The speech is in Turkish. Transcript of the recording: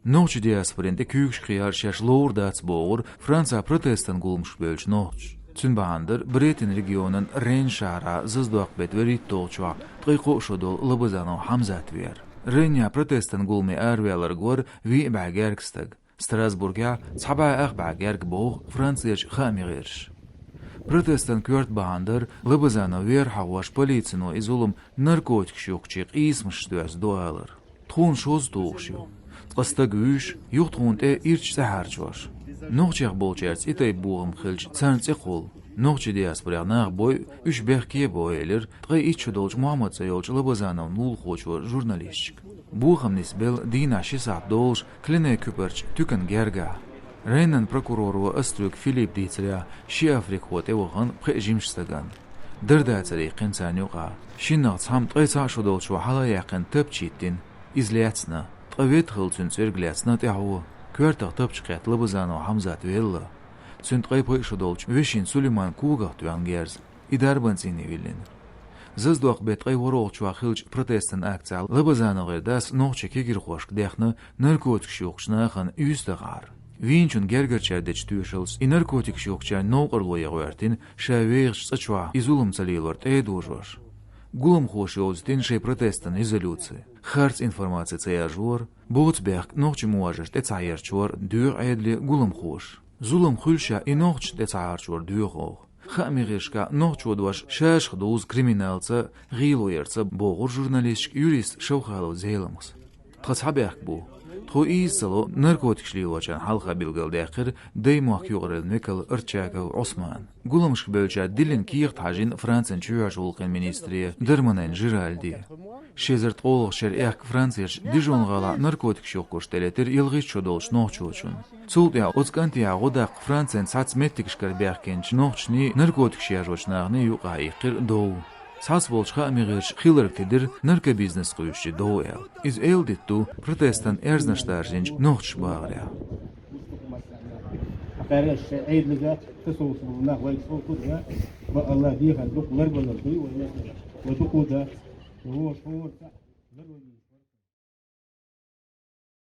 Nohçu diasporinde küyük kıyarşaş loğur dats boğur Fransa protestan gulmuş bölç nohç. Tün bahandır Bretin regionun Ren şahra zızdoğbet ve rittoğçuğa tıqo şodol lıbızano hamzat ver. Renya protestan gulmi erveyalar gor vi ba'gergstag. Strasburg'a tsaba ağ ba'gerg boğ Fransiyach xamiğirş. Protestan kört bahandır lıbızano ver havaş policino izulum narkotik şokçiq ismiş düz doğalır. Tğun şoz doğuşu. Qısta güyüş, yuq tğunte irç saharç var. Nohçaq bolçerts itay buğum xilç çarnçı qol. Nohçı diasporağına boy üç behkiye boyelir, tğay iççü dolç Muhammed Sayolç lıbızano nul xoç var jurnalistçik. Buğum nisbel dina şisat dolç kline küperç tükün gerga. Reynan prokuroru Astrük Filip Dietzria şi Afrik xote oğun pxejimştagan. Dırdatsari qinsan yoqa. Şinnaç ham tğaysa şodolç va hala yaqin töpçittin. İzleyatsna. Tqavet xılçın sörgüляtsna tehu. Körtaq töpçiqat lıbızano hamzat vella. Süntqay pxedolç veşin Süleyman Kugaq tuan gerz. İdarbansini villin. Zızdoq betqay vorolçwa xilç protestan aktsial lıbızano gerdas nohçeki girxoşk dexna narkotik şoqşnaxan üstaqar. Vinçun gergerçerdeç tüyşels i narkotik şokçar noqırloya qoyartin şaveğş saçwa izulum salilort edujor. Gulum xoş yoztin şey protestan izolütsi. Xarts informatsiya tsayajor, botsberg noqçı muajış te tsayarçor dür edli gulum xoş. Zulum xulşa i noqç te tsayarçor dürog. Xamiğişka noqç odvaş şaşq doz kriminalca giloyerca boğur jurnalistk yurist şovxalo zeylams. Txatshaberg bu. Tro izsalo narkotikşliyoçan halka bilgaldaqir daymoq yoğrelmekal Irçakov Osman. Gulamşk bölçä dilin kiyiq tajin Fransan çüyaş olqan ministri Dermanan Jiraldi. Şezert oluq şer ek Fransiyach dijonğala narkotik şoqoşteletir yılğiç çodolç noqçoçun. Çultya otskantiya godaq Fransan satsmettik şkarberkenç noqçni narkotik şyajoçnağni yuqayiqir dow. Sas bolçqa amiğirç xilirktedir narka biznes qoyuşçı dow el. İz eldittu protestan erznaştarjinç noqç bağırya. Qarış eydliga tsoğusuna ve tsoğuda ve Allah diye halbuki var bolur. Ve tukuda.